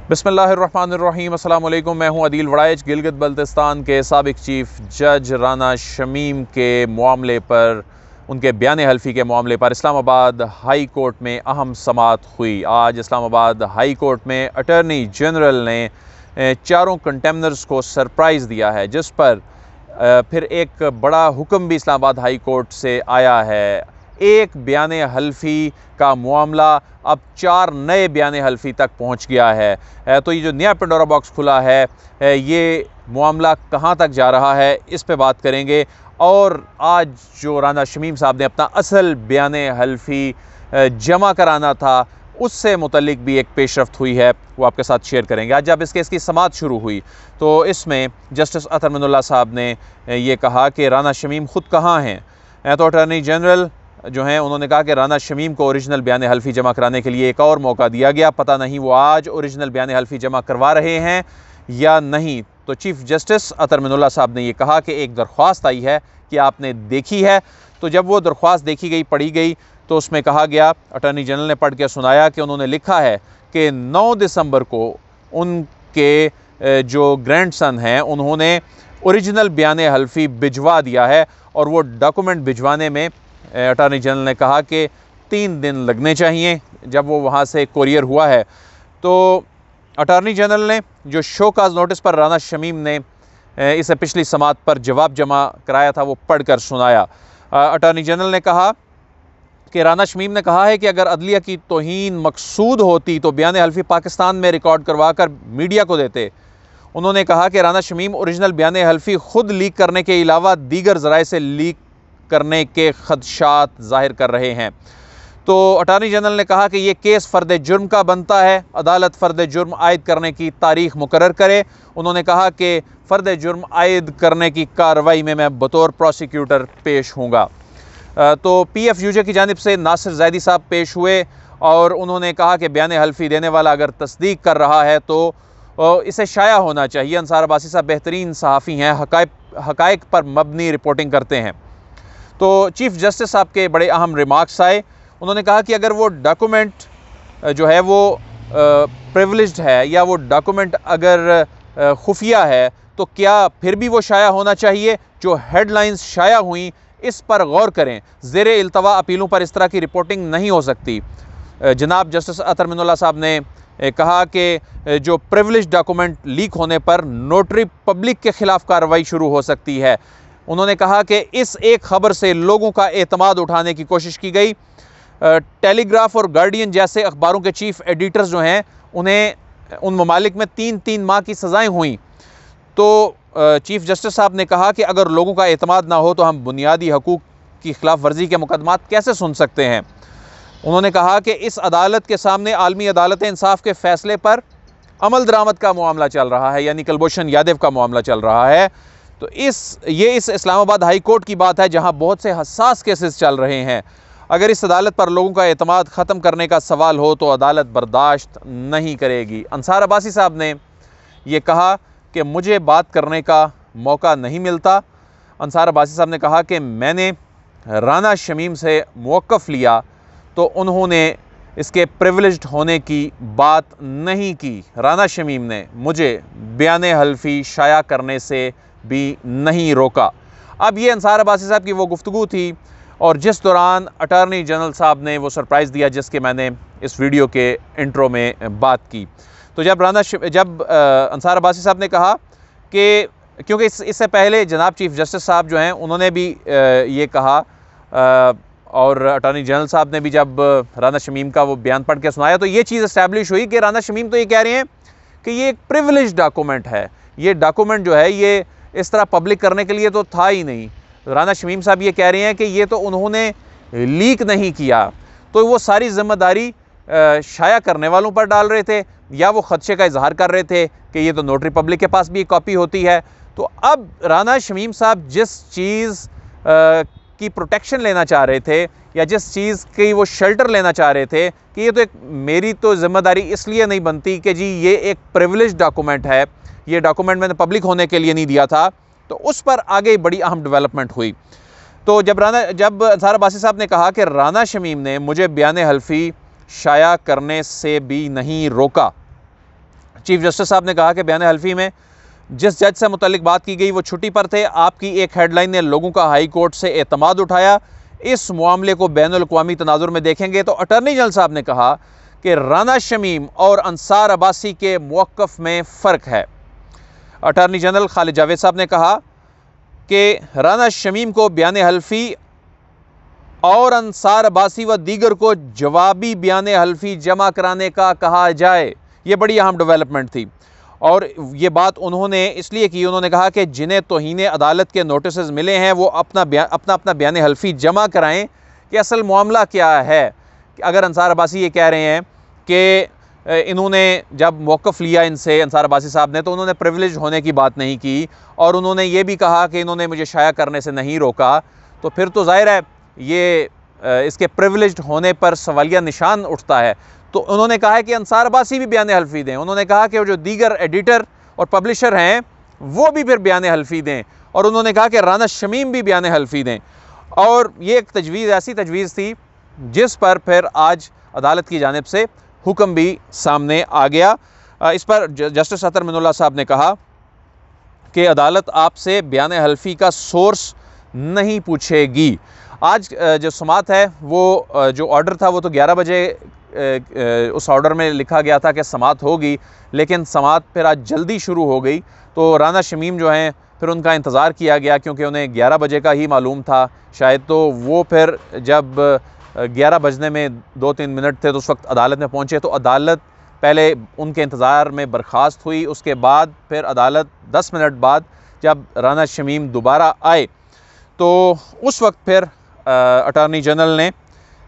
बिस्मिल्लाहिर्रहमानिर्रहीम। अस्सलाम वालेकुम। मैं हूं अदील वड़ाइच। गिलगित बल्तिस्तान के साबिक चीफ जज राना शमीम के मामले पर, उनके बयान हल्फी के मामले पर इस्लामाबाद हाई कोर्ट में अहम समाअत हुई। आज इस्लामाबाद हाई कोर्ट में अटॉर्नी जनरल ने चारों कंटेमनर्स को सरप्राइज़ दिया है, जिस पर फिर एक बड़ा हुक्म भी इस्लामाबाद हाई कोर्ट से आया है। एक बयान हल्फी का मामला अब 4 नए बयान हल्फी तक पहुंच गया है। तो ये जो नया पेंडोरा बॉक्स खुला है, ये मामला कहां तक जा रहा है, इस पे बात करेंगे। और आज जो राना शमीम साहब ने अपना असल बयान हल्फी जमा कराना था, उससे मुतल्लिक भी एक पेशरफ्त हुई है, वो आपके साथ शेयर करेंगे। आज जब इसकी समाअत शुरू हुई तो इसमें जस्टिस अतर मिनुल्लाह साहब ने ये कहा कि राना शमीम ख़ुद कहाँ हैं। तो अटॉर्नी जनरल जो हैं, उन्होंने कहा कि राना शमीम को ओरिजिनल बयान हल्फी जमा कराने के लिए एक और मौका दिया गया। पता नहीं वो आज ओरिजिनल बयान हल्फी जमा करवा रहे हैं या नहीं। तो चीफ जस्टिस अतर मिनुल्लाह साहब ने ये कहा कि एक दरख्वास्त आई है कि आपने देखी है। तो जब वो दरख्वास्त देखी गई, पढ़ी गई, तो उसमें कहा गया, अटॉर्नी जनरल ने पढ़ के सुनाया कि उन्होंने लिखा है कि 9 दिसंबर को उनके जो ग्रैंडसन हैं, उन्होंने ओरिजिनल बयान हल्फी भिजवा दिया है। और वो डॉक्यूमेंट भिजवाने में अटॉर्नी जनरल ने कहा कि 3 दिन लगने चाहिए, जब वो वहाँ से कोरियर हुआ है। तो अटॉर्नी जनरल ने जो शोकाज नोटिस पर राना शमीम ने इसे पिछली समाअत पर जवाब जमा कराया था, वो पढ़कर सुनाया। अटॉर्नी जनरल ने कहा कि राना शमीम ने कहा है कि अगर अदलिया की तौहीन मकसूद होती तो बयान हल्फी पाकिस्तान में रिकॉर्ड करवा कर मीडिया को देते। उन्होंने कहा कि राना शमीम ओरिजिनल बयान हल्फी ख़ुद लीक करने के अलावा दीगर ज़राए से लीक करने के खदशात ज़ाहिर कर रहे हैं। तो अटॉर्नी जनरल ने कहा कि ये केस फ़र्द जुर्म का बनता है, अदालत फ़र्द जुर्म आयद करने की तारीख़ मुकर्रर करे। उन्होंने कहा कि फ़र्द जुर्म आयद करने की कार्रवाई में मैं बतौर प्रोसिक्यूटर पेश होऊंगा। तो PFUJ की जानिब से नासिर ज़ैदी साहब पेश हुए और उन्होंने कहा कि बयान हल्फी देने वाला अगर तस्दीक कर रहा है तो इसे शाया होना चाहिए। अंसार अब्बासी साहब बेहतरीन सहाफ़ी हैं, हक़ाइक़ पर मबनी रिपोर्टिंग करते हैं। तो चीफ जस्टिस साहब के बड़े अहम रिमार्क्स आए। उन्होंने कहा कि अगर वो डॉक्यूमेंट जो है वो प्रिविलेज्ड है या वो डॉक्यूमेंट अगर खुफिया है, तो क्या फिर भी वो शाया होना चाहिए। जो हेडलाइंस शाया हुई, इस पर गौर करें। ज़ेरे इल्तवा अपीलों पर इस तरह की रिपोर्टिंग नहीं हो सकती। जनाब जस्टिस अतर मिनुल्लाह साहब ने कहा कि जो प्रिविलेज्ड डॉक्यूमेंट लीक होने पर नोटरी पब्लिक के ख़िलाफ़ कार्रवाई शुरू हो सकती है। उन्होंने कहा कि इस एक ख़बर से लोगों का एतमाद उठाने की कोशिश की गई। टेलीग्राफ और गार्डियन जैसे अखबारों के चीफ एडिटर्स जो हैं, उन्हें उन ममालिक में 3-3 माह की सज़ाएँ हुई। तो चीफ जस्टिस साहब ने कहा कि अगर लोगों का एतमाद ना हो तो हम बुनियादी हकूक़ की खिलाफ वर्जी के मुकदमात कैसे सुन सकते हैं। उन्होंने कहा कि इस अदालत के सामने आलमी अदालत इंसाफ के फ़ैसले पर अमल दरामद का मामला चल रहा है, यानी कुलभूषण यादव का मामला चल रहा है। तो इस इस्लामाबाद हाई कोर्ट की बात है, जहां बहुत से हसास केसेस चल रहे हैं। अगर इस अदालत पर लोगों का एतमाद ख़त्म करने का सवाल हो तो अदालत बर्दाश्त नहीं करेगी। अंसार अब्बासी साहब ने ये कहा कि मुझे बात करने का मौका नहीं मिलता। अंसार अब्बासी साहब ने कहा कि मैंने राना शमीम से मौक़िफ़ लिया तो उन्होंने इसके प्रिविलेज्ड होने की बात नहीं की। राना शमीम ने मुझे बयान हल्फी शाया करने से भी नहीं रोका। अब ये अंसार अब्बासी साहब की वो गुफ्तगू थी और जिस दौरान अटॉर्नी जनरल साहब ने वो सरप्राइज़ दिया, जिसके मैंने इस वीडियो के इंट्रो में बात की। तो जब अंसार अब्बासी साहब ने कहा कि क्योंकि इससे पहले जनाब चीफ जस्टिस साहब जो हैं, उन्होंने भी ये कहा और अटॉर्नी जनरल साहब ने भी जब राना शमीम का वो बयान पढ़ के सुनाया, तो ये चीज़ इस्टेब्लिश हुई कि राना शमीम तो ये कह रहे हैं कि ये एक प्रिविलेज्ड डॉक्यूमेंट है। ये डॉक्यूमेंट जो है ये इस तरह पब्लिक करने के लिए तो था ही नहीं। राना शमीम साहब ये कह रहे हैं कि ये तो उन्होंने लीक नहीं किया, तो वो सारी ज़िम्मेदारी शाया करने वालों पर डाल रहे थे, या वो खदशे का इजहार कर रहे थे कि ये तो नोटरी पब्लिक के पास भी एक कॉपी होती है। तो अब राना शमीम साहब जिस चीज़ की प्रोटेक्शन लेना चाह रहे थे या जिस चीज़ की वो शेल्टर लेना चाह रहे थे कि ये तो एक मेरी तो ज़िम्मेदारी इसलिए नहीं बनती कि जी ये एक प्रिविलेज्ड डॉक्यूमेंट है, ये डॉक्यूमेंट मैंने पब्लिक होने के लिए नहीं दिया था, तो उस पर आगे बड़ी अहम डेवलपमेंट हुई। तो जब अंसार अब्बासी साहब ने कहा कि राना शमीम ने मुझे बयान हल्फी शाया करने से भी नहीं रोका, چیف جسٹس صاحب نے کہا کہ بیان حلفی میں جس جج سے متعلق بات کی گئی وہ چھٹی پر تھے. آپ کی ایک ہیڈ لائن نے لوگوں کا ہائی کورٹ سے اعتماد اٹھایا. اس معاملے کو بین الاقوامی تناظر میں دیکھیں گے. تو اٹارنی جنرل صاحب نے کہا کہ رانا شمیم اور انصار عباسی کے موقف میں فرق ہے. اٹارنی جنرل خالد جاوید صاحب نے کہا کہ رانا شمیم کو بیان حلفی اور انصار عباسی و دیگر کو جوابی بیان حلفی جمع کرانے کا کہا جائے. یہ بڑی اہم ڈیولپمنٹ تھی اور یہ بات انہوں نے اس لیے کی. انہوں نے کہا کہ جنہیں توہین عدالت کے نوٹسز ملے ہیں وہ اپنا بیان حلفی جمع کرائیں کہ اصل معاملہ کیا ہے. اگر انصار عباسی یہ کہہ رہے ہیں کہ انہوں نے جب موقف لیا ان سے انصار عباسی صاحب نے تو انہوں نے پریویلیج ہونے کی بات نہیں کی اور انہوں نے یہ بھی کہا کہ انہوں نے مجھے شائع کرنے سے نہیں روکا, تو پھر تو ظاہر ہے یہ اس کے پریویلیجڈ ہونے پر سوالیہ نشان اٹھتا ہے. تو انہوں نے کہا ہے کہ انصار عباسی بھی بیان حلفی دیں. انہوں نے کہا کہ جو دیگر ایڈیٹر اور پبلشر ہیں وہ بھی پھر بیان حلفی دیں, اور انہوں نے کہا کہ رانا شمیم بھی بیان حلفی دیں. اور یہ ایک تجویز ایسی تجویز تھی جس پر پھر آج عدالت کی جانب سے حکم بھی سامنے آ گیا. اس پر جسٹس اطہر من اللہ صاحب نے کہا کہ عدالت آپ سے بیان حلفی کا سورس نہیں پوچھے گی. آج جو سماعت ہے وہ جو آرڈر تھا وہ تو 11 بجے اس آرڈر میں لکھا گیا تھا کہ سماعت ہوگی, لیکن سماعت پھر آج جلدی شروع ہو گئی. تو رانا شمیم جو ہیں پھر ان کا انتظار کیا گیا کیونکہ انہیں 11 بجے کا ہی معلوم تھا شاید. تو وہ پھر جب 11 بجنے میں 2-3 منٹ تھے تو اس وقت عدالت میں پہنچے. تو عدالت پہلے ان کے انتظار میں برخاست ہوئی, اس کے بعد پھر عدالت 10 منٹ بعد جب رانا شمیم دوبارہ آئے تو اس وقت پھر اٹارنی جنرل نے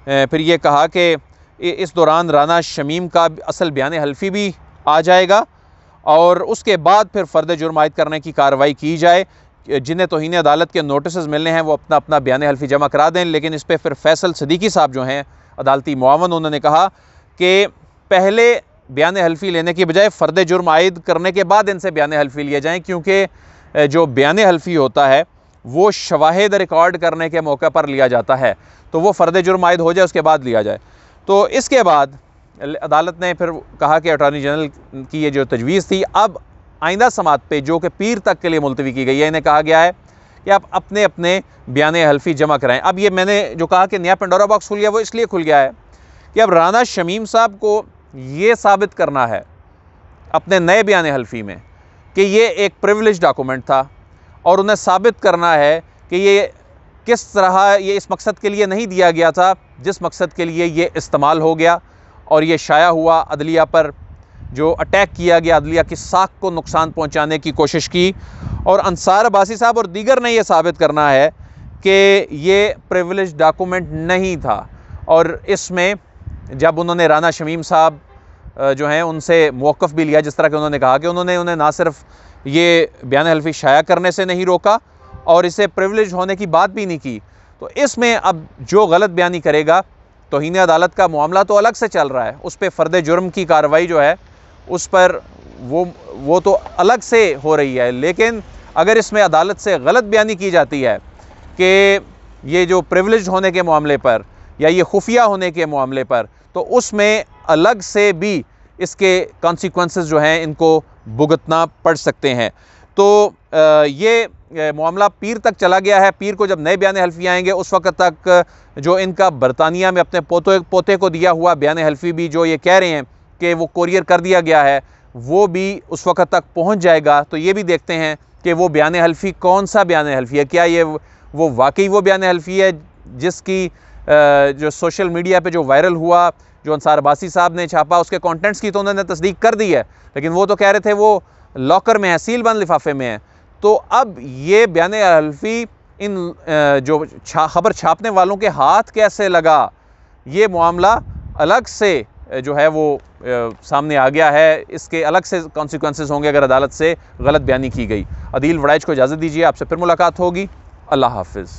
پھر یہ کہا کہ اس دوران رانا شمیم کا اصل بیان حلفی بھی آ جائے گا اور اس کے بعد پھر فرد جرم عائد کرنے کی کارروائی کی جائے. جنہیں توہین عدالت کے نوٹسز ملنے ہیں وہ اپنا بیان حلفی جمع کرا دیں. لیکن اس پہ پھر فیصل صدیقی صاحب جو ہیں عدالتی معاون, انہوں نے کہا کہ پہلے بیان حلفی لینے کی بجائے فرد جرم عائد کرنے کے بعد ان سے بیان حلفی لیے جائیں, کیونکہ جو بیان حلفی ہوتا ہے وہ شواہد ریکارڈ کرنے کے موقع پر لیا جاتا ہے, تو وہ فرد جرم عائد ہو جائے اس کے بعد لیا جائے. تو اس کے بعد عدالت نے پھر کہا کہ اٹارنی جنرل کی یہ جو تجویز تھی اب آئندہ سماعت پہ جو کہ پیر تک کے لیے ملتوی کی گئی ہے, انہیں کہا گیا ہے کہ آپ اپنے بیان حلفی جمع کرائیں. اب یہ میں نے جو کہا کہ نیا پنڈورا باکس کھل گیا وہ اس لیے کھل گیا ہے کہ اب رانا شمیم صاحب کو یہ ثابت کرنا ہے اپنے نئے بیان حلفی میں کہ یہ ایک پریویلیج ڈاکومنٹ تھا, اور انہیں ثابت کرنا ہے کہ یہ کس طرح یہ اس مقصد کے لیے نہیں دیا گیا تھا جس مقصد کے لیے یہ استعمال ہو گیا اور یہ شائع ہوا. عدلیہ پر جو اٹیک کیا گیا, عدلیہ کی ساکھ کو نقصان پہنچانے کی کوشش کی, اور انصار عباسی صاحب اور دیگر نے یہ ثابت کرنا ہے کہ یہ پریویلیج ڈاکومنٹ نہیں تھا. اور اس میں جب انہوں نے رانا شمیم صاحب جو ہیں ان سے موقف بھی لیا, جس طرح کہ انہوں نے کہا کہ انہیں نہ صرف یہ بیان حلفی شائع کرنے سے نہیں روکا اور اسے پریویلیج ہونے کی بات بھی نہیں کی, تو اس میں اب جو غلط بیانی کرے گا, توہین عدالت کا معاملہ تو الگ سے چل رہا ہے, اس پہ فرد جرم کی کارروائی جو ہے اس پر وہ تو الگ سے ہو رہی ہے. لیکن اگر اس میں عدالت سے غلط بیانی کی جاتی ہے کہ یہ جو پریویلیج ہونے کے معاملے پر یا یہ خفیہ ہونے کے معاملے پر, تو اس میں الگ سے بھی اس کے کانسیکوینسز جو ہیں ان کو بھگتنا پڑ سکتے ہیں. تو یہ معاملہ پیر تک چلا گیا ہے. پیر کو جب نئے بیان حلفی آئیں گے اس وقت تک جو ان کا برطانیہ میں اپنے پوتے کو دیا ہوا بیان حلفی بھی جو یہ کہہ رہے ہیں کہ وہ کوریئر کر دیا گیا ہے وہ بھی اس وقت تک پہنچ جائے گا. تو یہ بھی دیکھتے ہیں کہ وہ بیان حلفی کون سا بیان حلفی ہے, کیا یہ وہ واقعی وہ بیان حلفی ہے جس کی جو سوشل میڈیا پہ جو وائرل ہوا, جو انصار عباسی صاحب نے چھاپا, اس کے کانٹینٹس کی تو انہوں نے تصدیق کر دی ہے, لیکن وہ تو کہہ رہے تھے وہ لاکر میں ہے, سیل بند لفافے میں ہے. تو اب یہ بیان حلفی ان جو خبر چھاپنے والوں کے ہاتھ کیسے لگا, یہ معاملہ الگ سے جو ہے وہ سامنے آ گیا ہے. اس کے الگ سے کانسیکوینسز ہوں گے اگر عدالت سے غلط بیانی کی گئی. عدیل وڑائچ کو اجازت دیجیے, آپ سے پھر ملاقات ہوگی. اللہ حافظ.